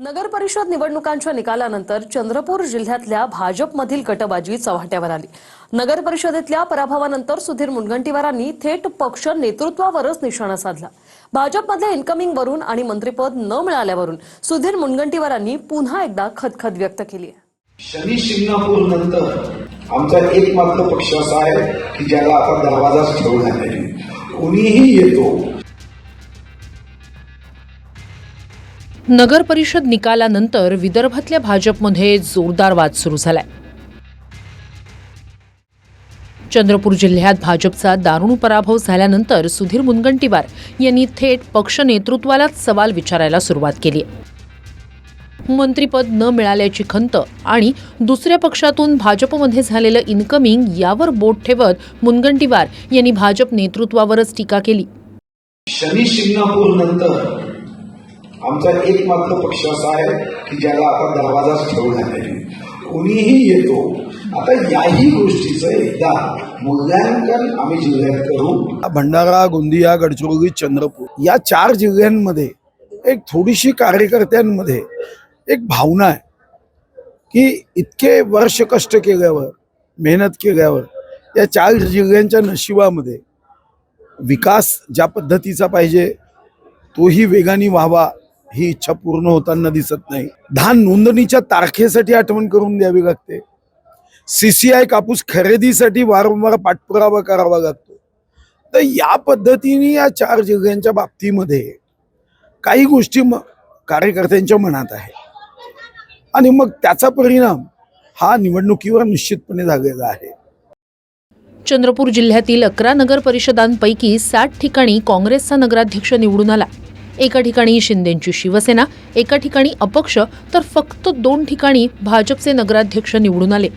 नगर परिषद निवडणुकांच्या निकालानंतर चंद्रपूर जिल्ह्यातल्या भाजपमधील गटबाजी चव्हाट्यावर आली। नगर परिषदेतल्या पराभवानंतर सुधीर मुनगंटीवारांनी थेट पक्ष नेतृत्वावरच निशाणा साधला। भाजपमधल्या इन्कमिंग वरून आणि मंत्रिपद न मिळाल्यावरून सुधीर मुनगंटीवारांनी पुन्हा एकदा खदखद व्यक्त केली आहे। शनी शिंगणापूर नंतर आमचा एकमात्र पक्ष असा आहे की ज्याला आता दरवाजाच ठेवला नाही, कुणीही येतो। नगर परिषद निकालानंतर विदर्भातल्या भाजपमध्ये जोरदार वाद सुरू झालाय। चंद्रपूर जिल्ह्यात भाजपचा दारुण पराभव झाल्यानंतर सुधीर मुनगंटीवार यांनी थेट पक्ष नेतृत्वालाच सवाल विचारायला सुरुवात केली। मंत्रिपद न मिळाल्याची खंत आणि दुसऱ्या पक्षातून भाजपमध्ये झालेलं इन्कमिंग यावर बोट ठेवत मुनगंटीवार यांनी भाजप नेतृत्वावरच टीका केली। शनी शिंगणापूर नंतर आमचा एकमात्र पक्ष असा आहे की ज्याला आता दरवाजाच ठेवला नाही, कुणीही येतो। आता याही गोष्टीचं एकदा मूल्यांकन आम्ही जिल्ह्यात करू। भंडारा, गोंदिया, गडचिरोली, चंद्रपूर या 4 जिल्ह्यांमध्ये एक थोडीशी कार्यकर्त्यांमध्ये एक भावना आहे की इतके वर्ष कष्ट केल्यावर, मेहनत केल्यावर या 4 जिल्ह्यांच्या नशिबामध्ये विकास ज्या पद्धतीचा पाहिजे तोही वेगाने व्हावा ही इच्छा पूर्ण होताना दिसत नाही। धान नोंदणीच्या तारखेसाठी आठवण करून द्यावी लागते। CCI कापूस खरेदीसाठी वारंवार पाठपुरावा करावा लागतो। तर या पद्धतीने या 4 जिल्ह्यांच्या बाबतीमध्ये काही गोष्टी कार्यकर्त्यांच्या मनात आहे आणि मग त्याचा परिणाम हा निवडणुकीवर निश्चितपणे झालेला आहे। चंद्रपूर जिल्ह्यातील 11 नगर परिषदांपैकी 60 ठिकाणी काँग्रेसचा नगराध्यक्ष निवडून आला। एका ठिकाणी शिंदेंची शिवसेना, एका ठिकाणी अपक्ष, तर फक्त 2 ठिकाणी भाजपचे नगराध्यक्ष निवडून आले।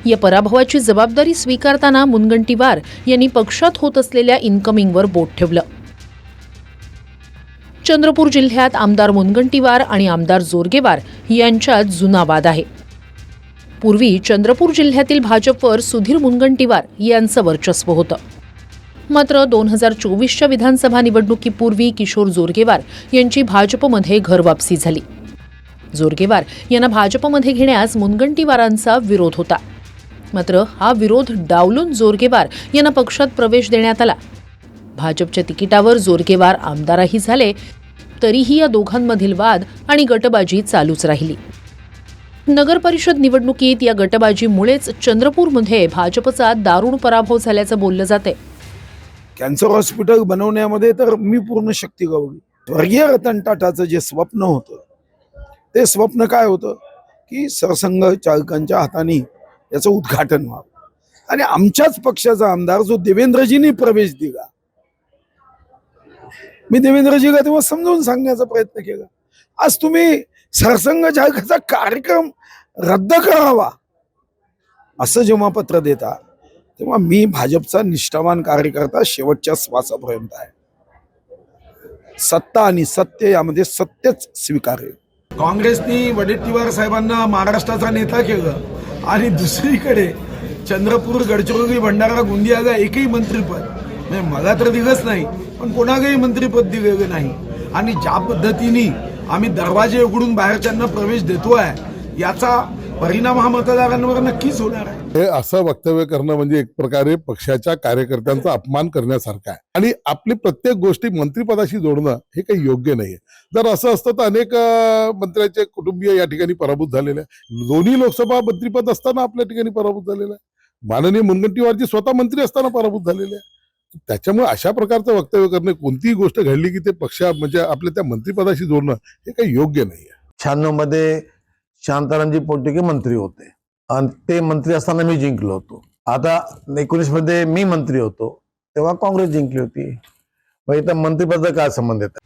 या पराभवाची जबाबदारी स्वीकारताना मुनगंटीवार यांनी पक्षात होत असलेल्या इन्कमिंगवर बोट ठेवलं। चंद्रपूर जिल्ह्यात आमदार मुनगंटीवार आणि आमदार जोरगेवार यांच्यात जुना वाद आहे। पूर्वी चंद्रपूर जिल्ह्यातील भाजपवर सुधीर मुनगंटीवार यांचं वर्चस्व होतं। मात्र 2024च्या विधानसभा निवडणुकीपूर्वी किशोर जोरगेवार यांची भाजपमध्ये घरवापसी झाली। जोरगेवार यांना भाजपमध्ये घेण्यास मुनगंटीवारांचा विरोध होता। मात्र हा विरोध डावलून जोरगेवार यांना पक्षात प्रवेश देण्यात आला। भाजपच्या तिकिटावर जोरगेवार आमदारही झाले, तरीही या दोघांमधील वाद आणि गटबाजी चालूच राहिली। नगर परिषद निवडणुकीत या गटबाजीमुळेच चंद्रपूरमध्ये भाजपचा दारुण पराभव झाल्याचं बोललं जाते। कॅन्सर हॉस्पिटल बनवण्यामध्ये तर मी पूर्ण शक्ती गवली। स्वर्गीय रतन टाटाचं जे स्वप्न होतं ते स्वप्न काय होतं की सरसंघ चालकांच्या हाताने याचं उद्घाटन व्हावं आणि आमच्याच पक्षाचा आमदार जो देवेंद्रजींनी प्रवेश दिला, मी देवेंद्रजीला तेव्हा समजावून सांगण्याचा प्रयत्न केला। आज तुम्ही सरसंघ चालकाचा कार्यक्रम रद्द करावा असं जेव्हा पत्र देता तेव्हा मी भाजपचा निष्ठावान कार्यकर्ता शेवटच्या श्वासापर्यंत आहे। सत्ता आणि सत्य यामध्ये सत्यच स्वीकारेल। काँग्रेसनी वडेट्टीवार साहेबांना महाराष्ट्राचा नेता केलं आणि दुसरीकडे चंद्रपूर, गडचिरोली, भंडारा, गोंदियाला एकही मंत्रिपद म्हणजे मला तर दिलंच नाही, पण कोणालाही मंत्रिपद दिलेलं नाही। आणि ज्या पद्धतीने आम्ही दरवाजे उघडून बाहेरच्यांना प्रवेश देतोय याचा परिणाम हा मतदारांवर नक्कीच होणार आहे। हे असं वक्तव्य करणं म्हणजे एक प्रकारे पक्षाच्या कार्यकर्त्यांचा अपमान करण्यासारखं आहे आणि आपली प्रत्येक गोष्टी मंत्रिपदाशी जोडणं हे काही योग्य नाहीये। जर असं असतं तर अनेक मंत्र्यांचे कुटुंबीय या ठिकाणी पराभूत झालेले आहे। दोन्ही लोकसभा मंत्रिपद असताना आपल्या ठिकाणी पराभूत झालेलं आहे। माननीय मुनगंटीवारजी स्वतः मंत्री असताना पराभूत झालेले आहे। त्याच्यामुळे अशा प्रकारचं वक्तव्य करणे, कोणतीही गोष्ट घडली की ते पक्षा म्हणजे आपल्या त्या मंत्रिपदाशी जोडणं हे काही योग्य नाहीये। 96 मध्ये शांतारामजी पोटके मंत्री होते आणि ते मंत्री असताना मी जिंकलो होतो। आता 19 मध्ये मी मंत्री होतो तेव्हा काँग्रेस जिंकली होती। मग इथं मंत्रिपदाचा काय संबंध येतो?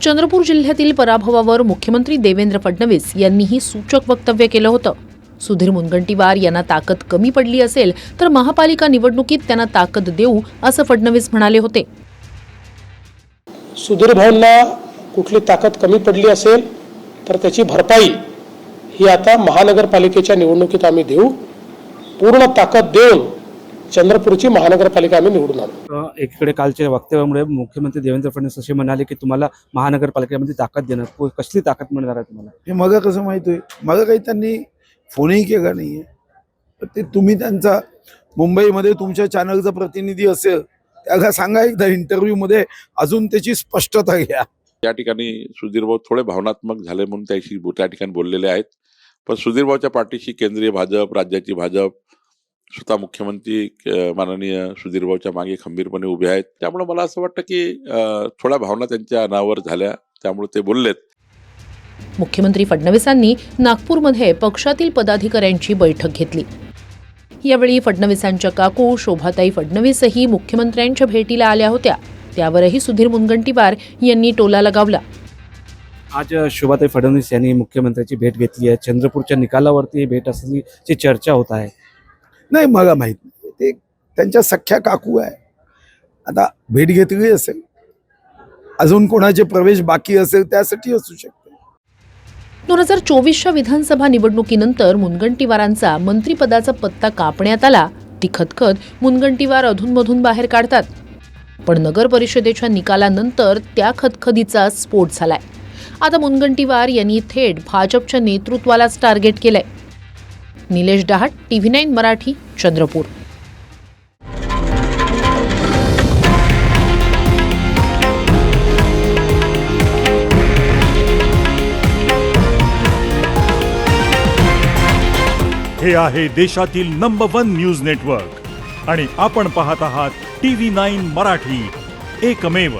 चंद्रपूर जिल्ह्यातील पराभवावर मुख्यमंत्री देवेंद्र फडणवीस यांनीही सूचक वक्तव्य केलं होतं। सुधीर मुनगंटीवार यांना ताकद कमी पडली असेल तर महापालिका निवडणुकीत त्यांना ताकद देऊ असं फडणवीस म्हणाले होते। सुधीर भाऊंना कुठली ताकद कमी पडली असेल तर त्याची भरपाई ही आता महानगरपालिकेच्या निवडणुकीत आम्ही देऊ। पूर्ण ताकद देऊन चंद्रपूरची महानगरपालिका आम्ही निवडून आणू. एकीकडे कालच्या वक्तव्यामुळे मुख्यमंत्री देवेंद्र फडणवीस असे म्हणाले की तुम्हाला महानगरपालिकेमध्ये ताकद देणार. कसली ताकद मिळणार आहे तुम्हाला? हे मग कसं माहित होईल? मग काही त्यांनी फोनही केला नाहीये. तर ते तुम्ही त्यांचा मुंबईमध्ये तुमच्या चॅनलचा प्रतिनिधी असेल त्याला सांगा एकदा इंटरव्ह्यू मध्ये, अजून त्याची स्पष्टता घ्या. या ठिकाणी सुधीरभाऊ थोडे भावनात्मक झाले म्हणून त्याशी त्या ठिकाणी बोललेले आहेत. पण सुधीरभाऊच्या पाठीशी केंद्रीय भाजप, राज्याची भाजप, स्वतः मुख्यमंत्री माननीय सुधीरभाऊच्या मागे खंबीरपणे उभे आहेत. त्यामुळे मला असं वाटतं की थोड्या भावना त्यांच्या अनावर झाल्या, त्यामुळे ते बोललेत. मुख्यमंत्री फडणवीसांनी नागपूरमध्ये पक्षातील पदाधिकाऱ्यांची बैठक घेतली. यावेळी फडणवीसांच्या काकू शोभाताई फडणवीसही मुख्यमंत्र्यांच्या भेटीला आल्या होत्या. त्यावरही सुधीर मुनगंटीवार यांनी टोला लगावला. आज शोभाताई फडणवीस यांनी मुख्यमंत्र्यांची भेट घेतली आहे. चंद्रपूरच्या निकालावरती भेट असल्याची चर्चा होत आहे. नाही, मला माहित नाही. ते त्यांच्या सख्या काकू आहे. आता भेट घेतली असेल, अजून कोणाचे प्रवेश बाकी असेल त्यासाठी असू शकते. 2024च्या विधानसभा निवडणुकीनंतर मुनगंटीवारांचा मंत्रिपदाचा पत्ता कापण्यात आला. ती खतखत मुनगंटीवार अधूनमधून बाहेर काढतात. पण नगर परिषदेच्या निकालानंतर त्या खतखतीचा स्फोट झालाय. आता मुनगंटीवार यांनी थेट भाजपच्या नेतृत्वालाच टार्गेट केलंय. निलेश डहाट, TV9 मराठी, चंद्रपूर. हे आहे देशातील नंबर 1 न्यूज नेटवर्क आणि आपण पाहत आहात TV9 मराठी, एकमेव.